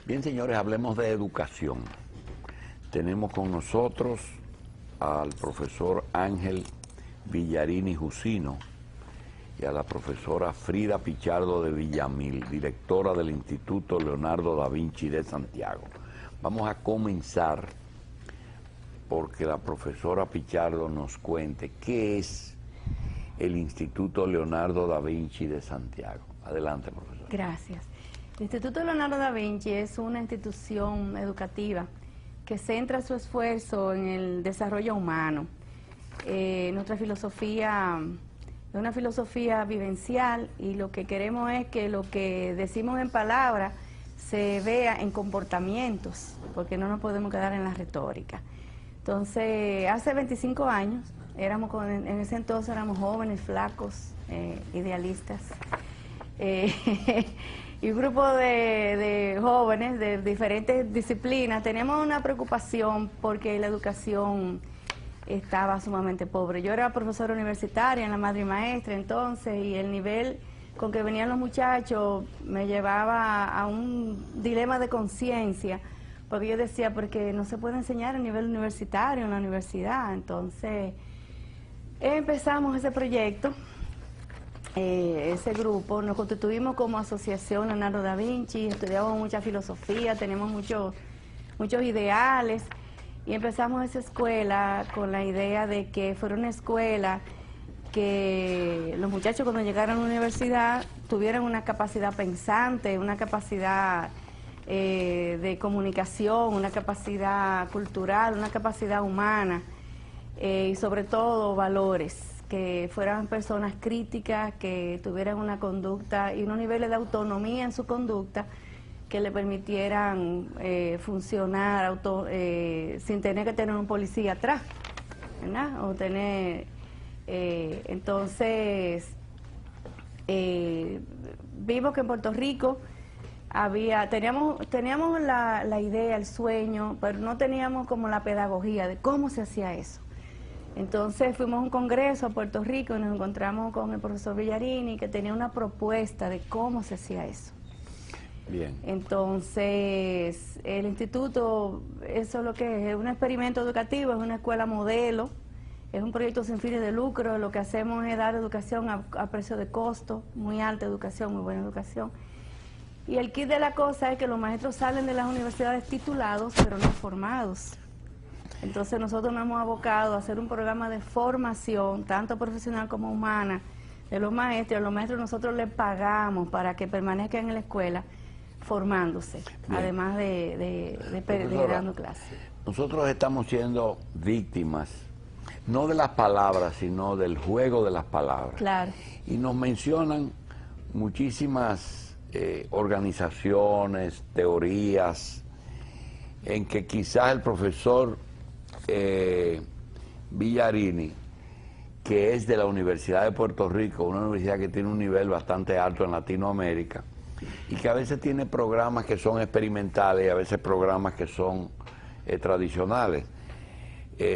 Bien, señores, hablemos de educación. Tenemos con nosotros al profesor Ángel Villarini Jusino y a la profesora Frida Pichardo de Villamil, directora del Instituto Leonardo da Vinci de Santiago. Vamos a comenzar porque la profesora Pichardo nos cuente qué es el Instituto Leonardo da Vinci de Santiago. Adelante, profesora. Gracias. El Instituto Leonardo da Vinci es una institución educativa que centra su esfuerzo en el desarrollo humano. Nuestra filosofía es una filosofía vivencial y lo que queremos es que lo que decimos en palabras se vea en comportamientos, porque no nos podemos quedar en la retórica. Entonces, hace 25 años, en ese entonces éramos jóvenes, flacos, idealistas, y un grupo de jóvenes de diferentes disciplinas. Teníamos una preocupación porque la educación estaba sumamente pobre. Yo era profesora universitaria en la Madre y Maestra entonces, y el nivel con que venían los muchachos me llevaba a un dilema de conciencia, porque yo decía, porque no se puede enseñar a nivel universitario en la universidad. Entonces empezamos ese proyecto, ese grupo, nos constituimos como asociación Leonardo da Vinci, estudiamos mucha filosofía, tenemos muchos ideales, y empezamos esa escuela con la idea de que fuera una escuela que los muchachos cuando llegaran a la universidad tuvieran una capacidad pensante, una capacidad de comunicación, una capacidad cultural, una capacidad humana, y sobre todo valores, que fueran personas críticas, que tuvieran una conducta y unos niveles de autonomía en su conducta que le permitieran funcionar sin tener que tener un policía atrás, ¿verdad? O tener, entonces, vimos que en Puerto Rico teníamos la idea, el sueño, pero no teníamos como la pedagogía de cómo se hacía eso. Entonces fuimos a un congreso a Puerto Rico y nos encontramos con el profesor Villarini, que tenía una propuesta de cómo se hacía eso. Bien. Entonces, el instituto, eso es lo que es un experimento educativo, es una escuela modelo, es un proyecto sin fines de lucro. Lo que hacemos es dar educación a precio de costo, muy alta educación, muy buena educación. Y el kit de la cosa es que los maestros salen de las universidades titulados, pero no formados. Entonces nosotros nos hemos abocado a hacer un programa de formación, tanto profesional como humana, de los maestros. A los maestros nosotros les pagamos para que permanezcan en la escuela formándose, bien, además de dando clases. Nosotros estamos siendo víctimas, no de las palabras, sino del juego de las palabras. Claro. Y nos mencionan muchísimas organizaciones, teorías, en que quizás el profesor Villarini, que es de la Universidad de Puerto Rico, una universidad que tiene un nivel bastante alto en Latinoamérica, y que a veces tiene programas que son experimentales y a veces programas que son tradicionales.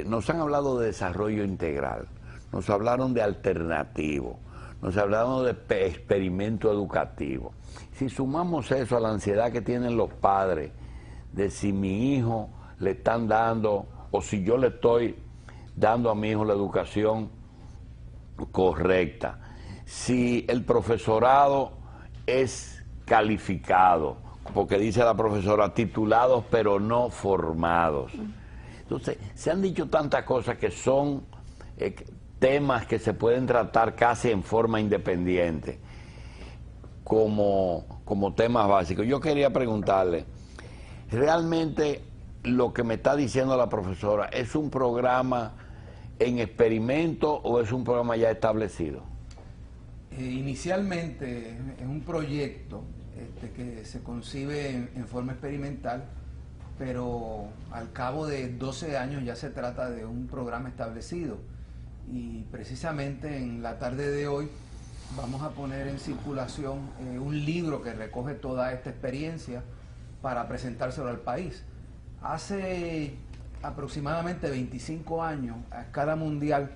Nos han hablado de desarrollo integral, nos hablaron de alternativo, nos hablaron de experimento educativo. Si sumamos eso a la ansiedad que tienen los padres de si mi hijo le están dando o si yo le estoy dando a mi hijo la educación correcta, si el profesorado es calificado, porque dice la profesora, titulados pero no formados. Entonces, se han dicho tantas cosas que son temas que se pueden tratar casi en forma independiente, como temas básicos. Yo quería preguntarle, ¿realmente lo que me está diciendo la profesora es un programa en experimento o es un programa ya establecido? Inicialmente es un proyecto que se concibe en forma experimental, pero al cabo de 12 años ya se trata de un programa establecido. Y precisamente en la tarde de hoy vamos a poner en circulación un libro que recoge toda esta experiencia para presentárselo al país. Hace aproximadamente 25 años, a escala mundial,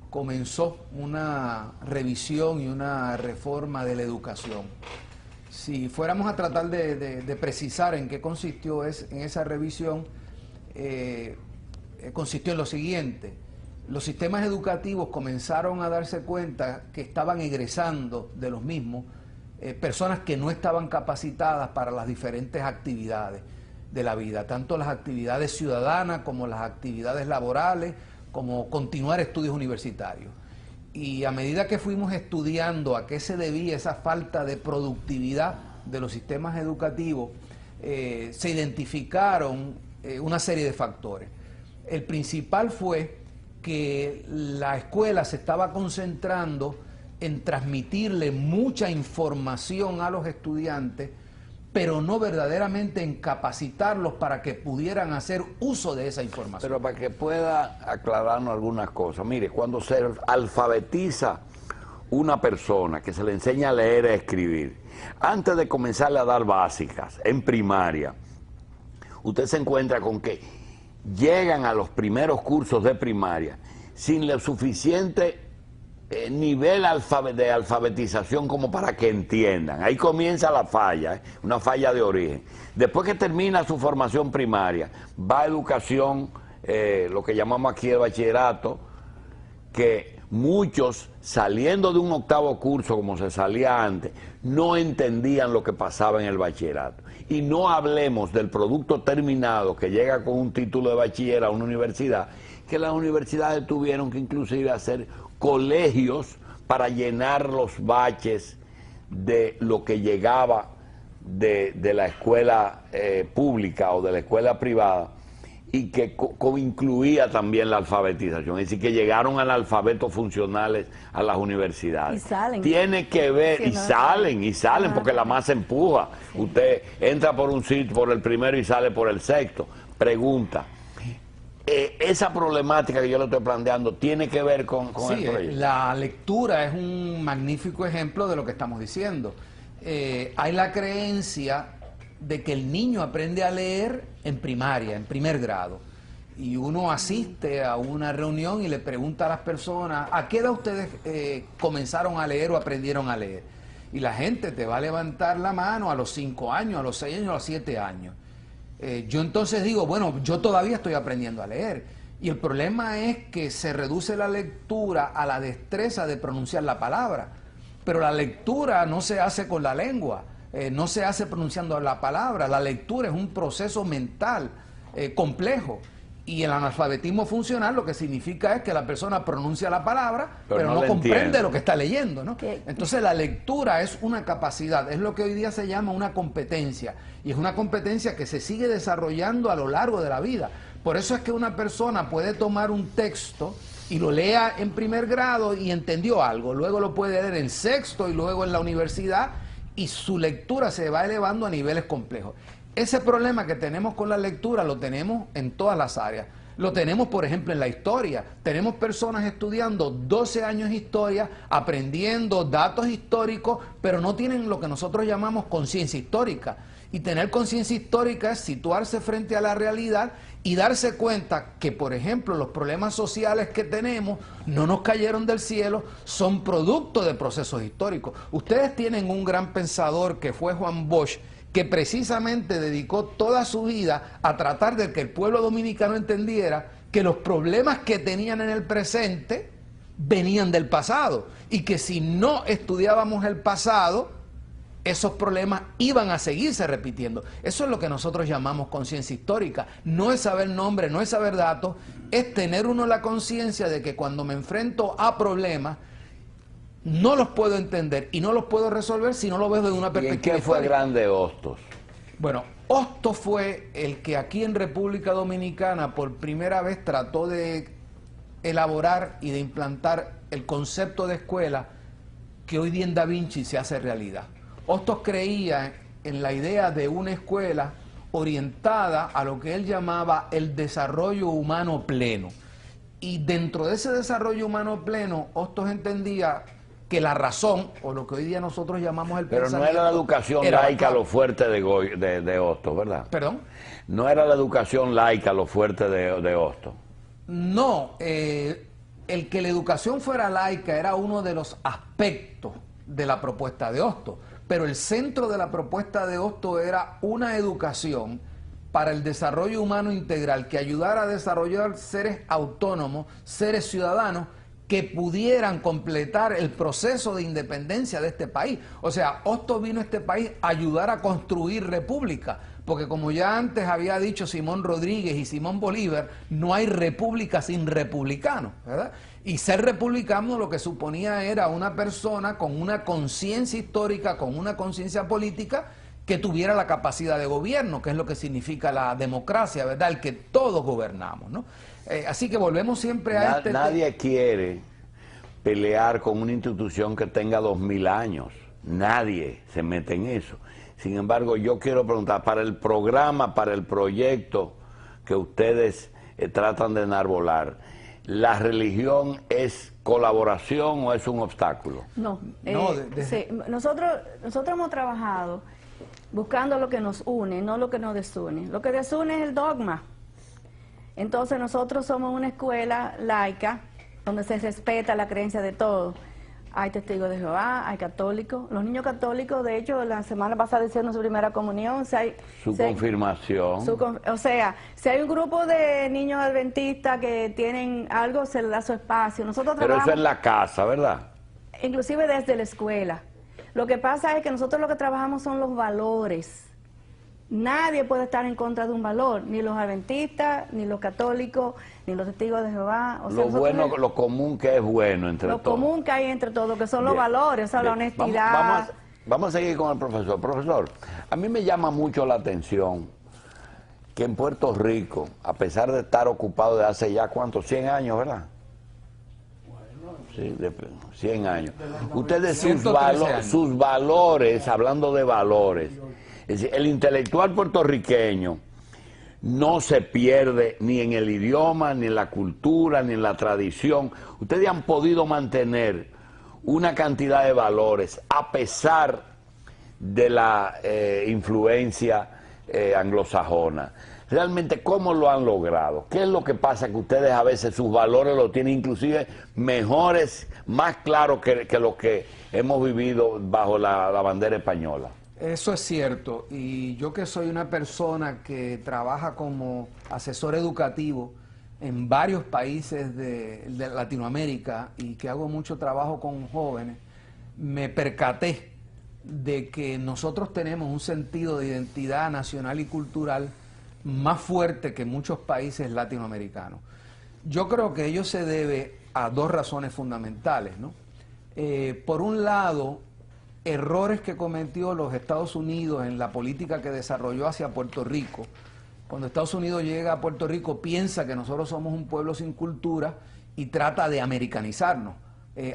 comenzó una revisión y una reforma de la educación. Si fuéramos a tratar de precisar en qué consistió en esa revisión, consistió en lo siguiente. Los sistemas educativos comenzaron a darse cuenta que estaban egresando de los mismos personas que no estaban capacitadas para las diferentes actividades de la vida, tanto las actividades ciudadanas como las actividades laborales, como continuar estudios universitarios. Y a medida que fuimos estudiando a qué se debía esa falta de productividad de los sistemas educativos, se identificaron una serie de factores. El principal fue que la escuela se estaba concentrando en transmitirle mucha información a los estudiantes, pero no verdaderamente en capacitarlos para que pudieran hacer uso de esa información. Pero para que pueda aclararnos algunas cosas, mire, cuando se alfabetiza una persona, que se le enseña a leer y a escribir, antes de comenzarle a dar básicas, en primaria, usted se encuentra con que llegan a los primeros cursos de primaria sin el suficiente nivel de alfabetización como para que entiendan. Ahí comienza la falla, una falla de origen. Después que termina su formación primaria, va a educación, lo que llamamos aquí el bachillerato, que muchos, saliendo de un octavo curso como se salía antes, no entendían lo que pasaba en el bachillerato. Y no hablemos del producto terminado que llega con un título de bachiller a una universidad, que las universidades tuvieron que inclusive hacer colegios para llenar los baches de lo que llegaba de la escuela pública o de la escuela privada, y que incluía también la alfabetización, es decir, que llegaron analfabetos funcionales a las universidades. Y salen. Tiene que ver, Sí, y salen porque la masa empuja. Sí. Usted entra por un sitio, por el primero y sale por el sexto. Pregunta, esa problemática que yo le estoy planteando tiene que ver con el proyecto. La lectura es un magnífico ejemplo de lo que estamos diciendo. Hay la creencia de que el niño aprende a leer en primaria, en primer grado, y uno asiste a una reunión y le pregunta a las personas: ¿a qué edad ustedes comenzaron a leer o aprendieron a leer? Y la gente te va a levantar la mano a los 5 años, a los 6 años, a los 7 años. Yo entonces digo, bueno, yo todavía estoy aprendiendo a leer, y el problema es que se reduce la lectura a la destreza de pronunciar la palabra, pero la lectura no se hace con la lengua. No se hace pronunciando la palabra. La lectura es un proceso mental complejo, y el analfabetismo funcional lo que significa es que la persona pronuncia la palabra pero no comprende lo que está leyendo, ¿no? Entonces la lectura es una capacidad, es lo que hoy día se llama una competencia, y es una competencia que se sigue desarrollando a lo largo de la vida. Por eso es que una persona puede tomar un texto y lo lea en primer grado y entendió algo, luego lo puede leer en sexto y luego en la universidad, y su lectura se va elevando a niveles complejos. Ese problema que tenemos con la lectura lo tenemos en todas las áreas. Lo tenemos, por ejemplo, en la historia. Tenemos personas estudiando 12 años historia, aprendiendo datos históricos, pero no tienen lo que nosotros llamamos conciencia histórica. Y tener conciencia histórica es situarse frente a la realidad y darse cuenta que, por ejemplo, los problemas sociales que tenemos no nos cayeron del cielo, son producto de procesos históricos. Ustedes tienen un gran pensador que fue Juan Bosch, que precisamente dedicó toda su vida a tratar de que el pueblo dominicano entendiera que los problemas que tenían en el presente venían del pasado, y que si no estudiábamos el pasado, esos problemas iban a seguirse repitiendo. Eso es lo que nosotros llamamos conciencia histórica. No es saber nombres, no es saber datos, es tener uno la conciencia de que cuando me enfrento a problemas, no los puedo entender y no los puedo resolver si no lo veo desde una perspectiva. ¿Y en qué fue grande Hostos? Bueno, Hostos fue el que aquí en República Dominicana por primera vez trató de elaborar y de implantar el concepto de escuela que hoy día en Da Vinci se hace realidad. Hostos creía en la idea de una escuela orientada a lo que él llamaba el desarrollo humano pleno. Y dentro de ese desarrollo humano pleno, Hostos entendía que la razón, o lo que hoy día nosotros llamamos el pensamiento... Pero no era la educación laica lo fuerte de Hostos, ¿verdad? ¿Perdón? No era la educación laica lo fuerte de Hostos. No, el que la educación fuera laica era uno de los aspectos de la propuesta de Hostos, pero el centro de la propuesta de Hostos era una educación para el desarrollo humano integral que ayudara a desarrollar seres autónomos, seres ciudadanos que pudieran completar el proceso de independencia de este país. O sea, Hostos vino a este país a ayudar a construir república, porque como ya antes había dicho Simón Rodríguez y Simón Bolívar, no hay república sin republicanos, ¿verdad? Y ser republicano lo que suponía era una persona con una conciencia histórica, con una conciencia política, que tuviera la capacidad de gobierno, que es lo que significa la democracia, ¿verdad? El que todos gobernamos, ¿no? Así que volvemos siempre a Nadie quiere pelear con una institución que tenga 2000 años. Nadie se mete en eso. Sin embargo, yo quiero preguntar, para el programa, para el proyecto que ustedes tratan de enarbolar, ¿la religión es colaboración o es un obstáculo? No, sí, nosotros hemos trabajado buscando lo que nos une, no lo que nos desune. Lo que desune es el dogma. Entonces nosotros somos una escuela laica donde se respeta la creencia de todos. Hay testigos de Jehová, hay católicos. Los niños católicos, de hecho, la semana pasada hicieron su primera comunión. Confirmación. O sea, si hay un grupo de niños adventistas que tienen algo, se les da su espacio. Pero eso es en la casa, ¿verdad? Inclusive desde la escuela. Lo que pasa es que nosotros lo que trabajamos son los valores. Nadie puede estar en contra de un valor, ni los adventistas, ni los católicos, ni los testigos de Jehová. O sea, lo común que es bueno entre todos. Lo común que hay entre todos, que son los valores, o sea, la honestidad. Vamos a seguir con el profesor. Profesor, a mí me llama mucho la atención que en Puerto Rico, a pesar de estar ocupado de hace ya, ¿cuántos? 100 años, ¿verdad? Sí, de 100 años. Ustedes sus valores, hablando de valores, es decir, el intelectual puertorriqueño no se pierde ni en el idioma, ni en la cultura, ni en la tradición. Ustedes han podido mantener una cantidad de valores a pesar de la influencia anglosajona. Realmente, ¿cómo lo han logrado? ¿Qué es lo que pasa? Que ustedes a veces sus valores los tienen inclusive mejores, más claros que lo que hemos vivido bajo la bandera española. Eso es cierto, y yo que soy una persona que trabaja como asesor educativo en varios países de Latinoamérica y que hago mucho trabajo con jóvenes, me percaté de que nosotros tenemos un sentido de identidad nacional y cultural más fuerte que muchos países latinoamericanos. Yo creo que ello se debe a dos razones fundamentales, ¿no? Por un lado, errores que cometió los Estados Unidos en la política que desarrolló hacia Puerto Rico. Cuando Estados Unidos llega a Puerto Rico, piensa que nosotros somos un pueblo sin cultura y trata de americanizarnos,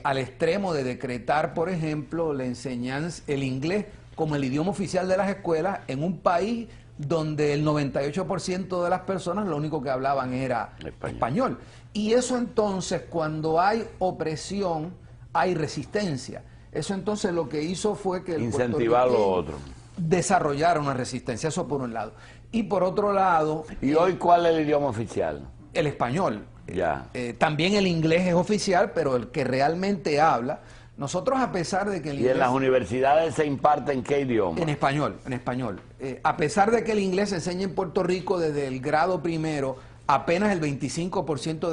al extremo de decretar, por ejemplo, la enseñanza, el inglés como el idioma oficial de las escuelas en un país donde el 98% de las personas lo único que hablaban era español. Y eso entonces, cuando hay opresión, hay resistencia. Eso entonces lo que hizo fue que el incentivar lo otro, desarrollar una resistencia, eso por un lado. Y por otro lado... ¿Y hoy cuál es el idioma oficial? El español. Ya. También el inglés es oficial, pero el que realmente habla... Nosotros, a pesar de que el inglés... ¿Y en las universidades se imparte en qué idioma? En español, en español. A pesar de que el inglés se enseña en Puerto Rico desde el grado primero, apenas el 25% de